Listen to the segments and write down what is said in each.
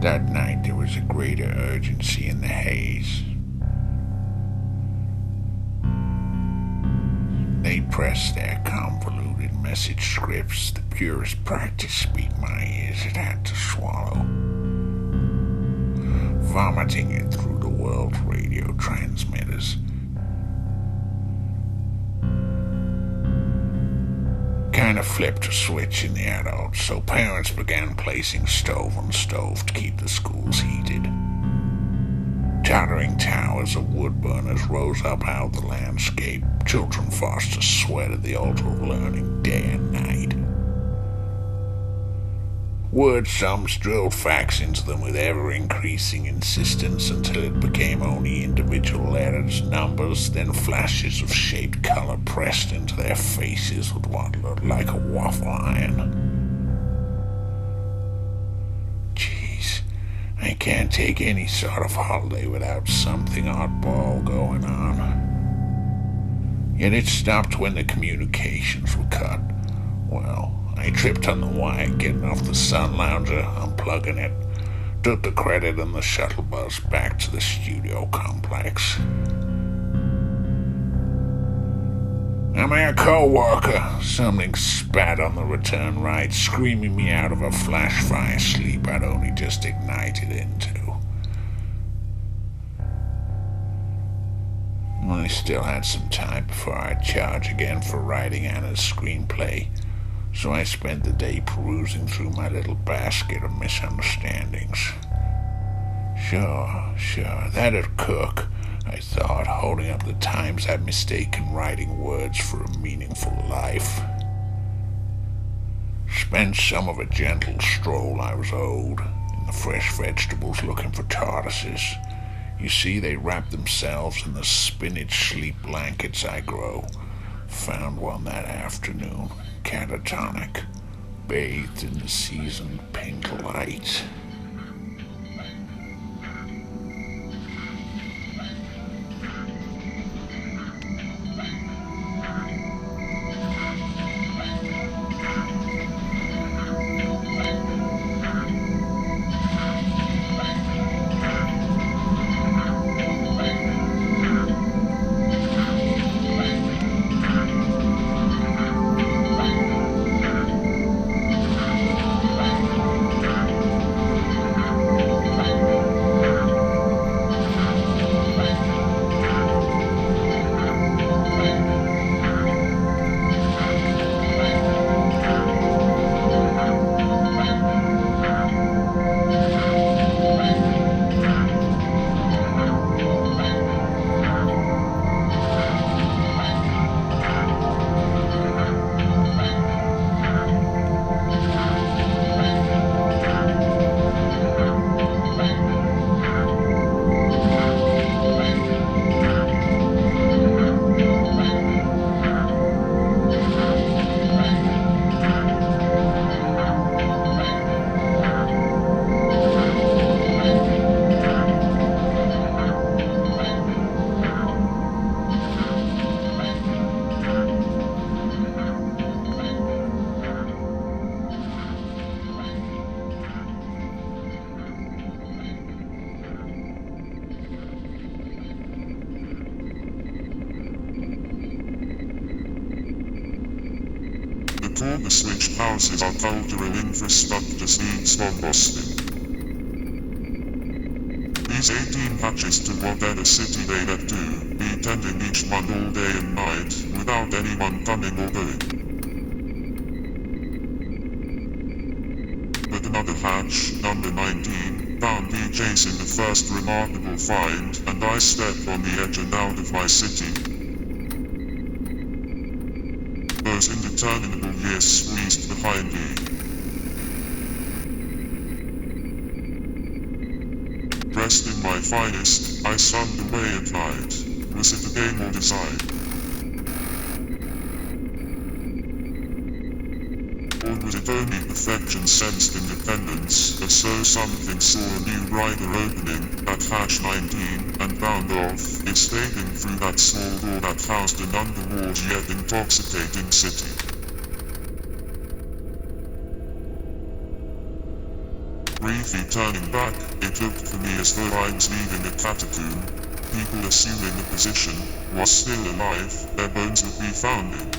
That night there was a greater urgency in the haze. They pressed their convoluted message scripts, the purest practice speak my ears had had to swallow, vomiting it through the world's radio transmitters. Kinda flipped a switch in the adults, so parents began placing stove on stove to keep the schools heated. Tottering towers of wood burners rose up out of the landscape. Children forced to sweat at the altar of learning day and night. Word sums drilled facts into them with ever-increasing insistence until it became only individual letters, numbers, then flashes of shaped color pressed into their faces with what looked like a waffle iron. I can't take any sort of holiday without something oddball going on. Yet it stopped when the communications were cut. Well, I tripped on the wire getting off the sun lounger, unplugging it, took the credit and the shuttle bus back to the studio complex. I'm a co-worker. Something spat on the return ride, screaming me out of a flash fire sleep I'd only just ignited into. I still had some time before I'd charge again for writing Anna's screenplay, so I spent the day perusing through my little basket of misunderstandings. Sure, that'd cook, I thought, holding up the times I'd mistaken writing words for a meaningful life. Spent some of a gentle stroll I was owed, in the fresh vegetables looking for tortoises. You see, they wrap themselves in the spinach sleep blankets I grow. Found one that afternoon, catatonic, bathed in the seasoned pink light. The switch houses our cultural infrastructure needs combusting. These 18 hatches to whatever city they get to, be tending each one all day and night, without anyone coming or going. But another hatch, number 19, found me chasing the first remarkable find, and I stepped on the edge and out of my city. Those indeterminable years squeezed behind me. Dressed in my finest, I sunned away at night. Was it a game or design? Or was it only perfection sensed independence, as so something saw a new rider opening, at hatch 19, and bound off, escaping through that small door that housed an underwater yet intoxicating city. Briefly turning back, it looked to me as though I was leaving a catacomb. People assuming the position was still alive, their bones would be found in.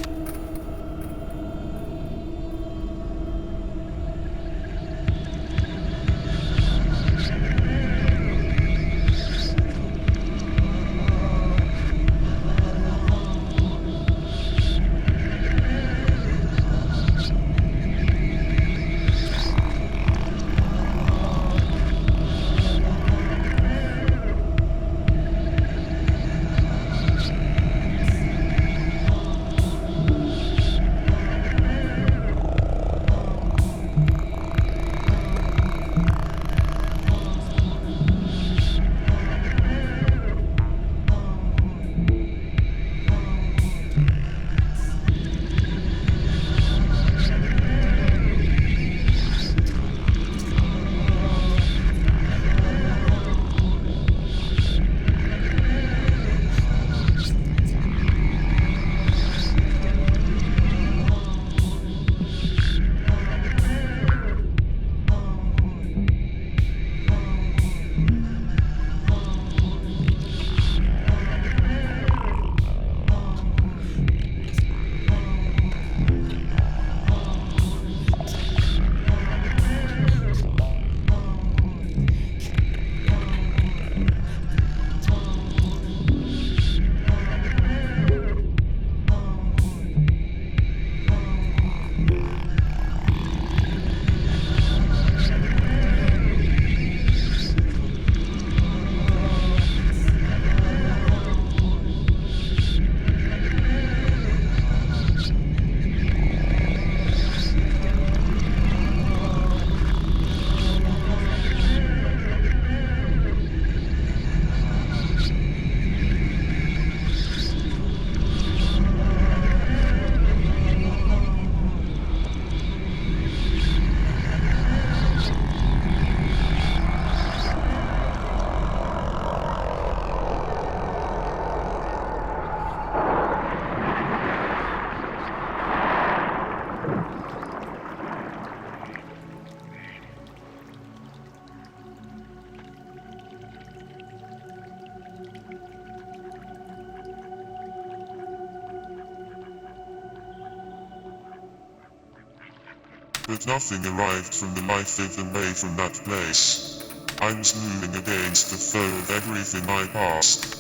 But nothing arrived from the life away from that place. I was moving against the flow of everything I passed.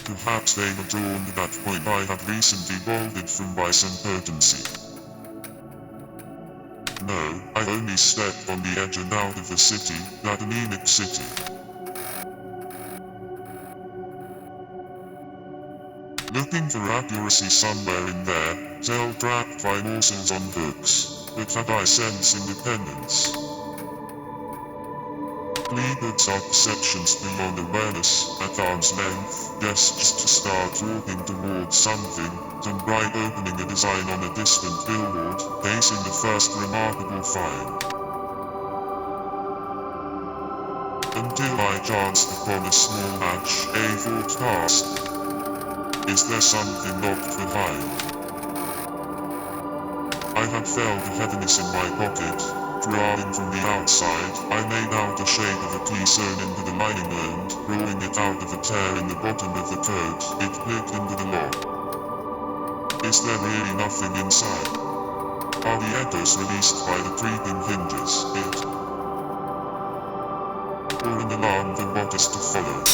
Perhaps they were drawn to that point I had recently bolted from by some potency. No, I only stepped on the edge and out of the city, that anemic city. Looking for accuracy somewhere in there, tail trapped by morsels on hooks, but had I sense independence? Levered subsections beyond awareness, at arm's length, just to start walking towards something, some bright opening a design on a distant billboard, pacing the first remarkable find. Until I chanced upon a small hatch, a thought passed. Is there something locked behind? I had felt a heaviness in my pocket. Drawing from the outside, I made out the shape of a key sewn into the lining and, drawing it out of a tear in the bottom of the coat, it clicked into the lock. Is there really nothing inside? Are the echoes released by the creaking hinges, it? Or an alarm for what is to follow?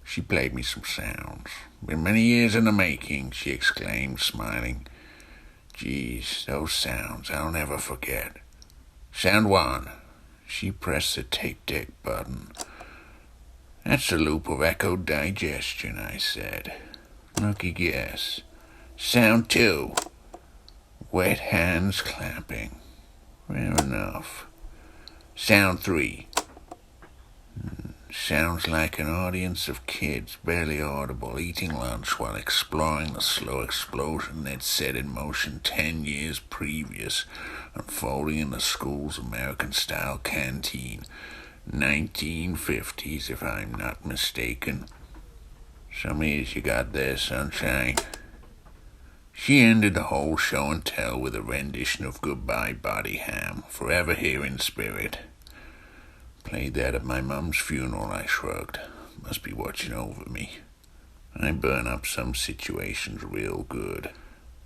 She played me some sounds. Been many years in the making, she exclaimed, smiling. Geez, those sounds I'll never forget. Sound one. She pressed the tape deck button. That's a loop of echo digestion, I said. Lucky guess. Sound 2. Wet hands clapping. Fair enough. Sound 3. Sounds like an audience of kids, barely audible, eating lunch while exploring the slow explosion they'd set in motion 10 years previous, unfolding in the school's American-style canteen. 1950s, if I'm not mistaken. Some ears you got there, sunshine. She ended the whole show and tell with a rendition of Goodbye Body Ham, forever here in spirit. Played that at my mum's funeral, I shrugged. Must be watching over me. I burn up some situations real good.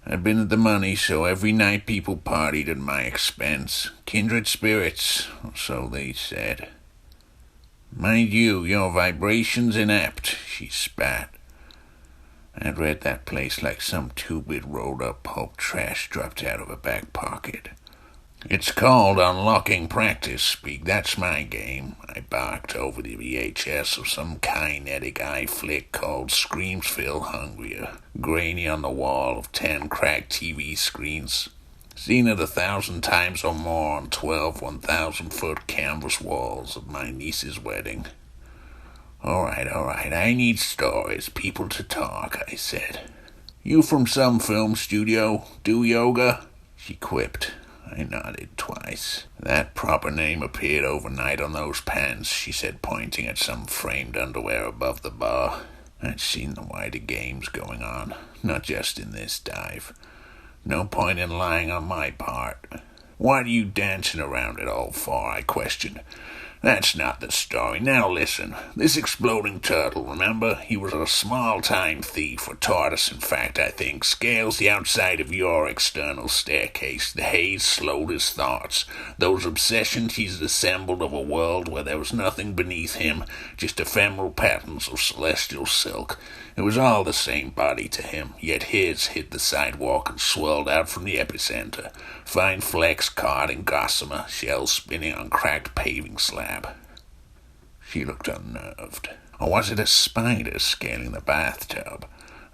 I'd been at the money, so every night people partied at my expense. Kindred spirits, or so they said. Mind you, your vibration's inept, she spat. I'd read that place like some two-bit rolled-up pulp trash dropped out of a back pocket. It's called unlocking practice speak. That's my game. I barked over the VHS of some kinetic eye flick called Screams Feel Hungrier, grainy on the wall of 10 cracked TV screens. Seen it 1,000 times or more on 12 1,000-foot canvas walls of my niece's wedding. All right, I need stories, people to talk, I said. You from some film studio? Do yoga? She quipped. I nodded twice. That proper name appeared overnight on those pants, she said, pointing at some framed underwear above the bar. I'd seen the wider games going on, not just in this dive. No point in lying on my part. What are you dancing around it all for? I questioned. That's not the story. Now listen. This exploding turtle, remember? He was a small-time thief, or tortoise, in fact, I think. Scales the outside of your external staircase. The haze slowed his thoughts. Those obsessions he's assembled of a world where there was nothing beneath him, just ephemeral patterns of celestial silk. It was all the same body to him, yet his hit the sidewalk and swirled out from the epicenter. Fine flecks caught in gossamer, shells spinning on cracked paving slab. She looked unnerved. Or was it a spider scaling the bathtub?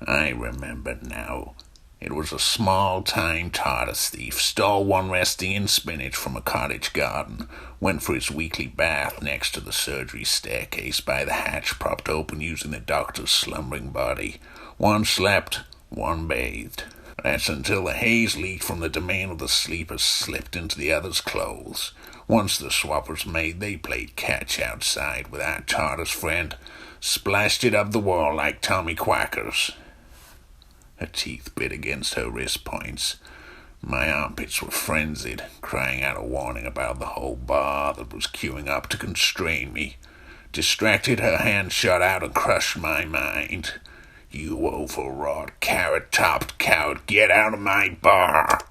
I remembered now. It was a small-time tortoise thief, stole one resting in spinach from a cottage garden, went for his weekly bath next to the surgery staircase by the hatch propped open using the doctor's slumbering body. One slept, one bathed. That's until the haze leaked from the domain of the sleeper slipped into the other's clothes. Once the swap was made, they played catch outside with our tortoise friend, splashed it up the wall like Tommy Quackers. Her teeth bit against her wrist points. My armpits were frenzied, crying out a warning about the whole bar that was queuing up to constrain me. Distracted, her hand shot out and crushed my mind. You overwrought, carrot-topped coward, get out of my bar!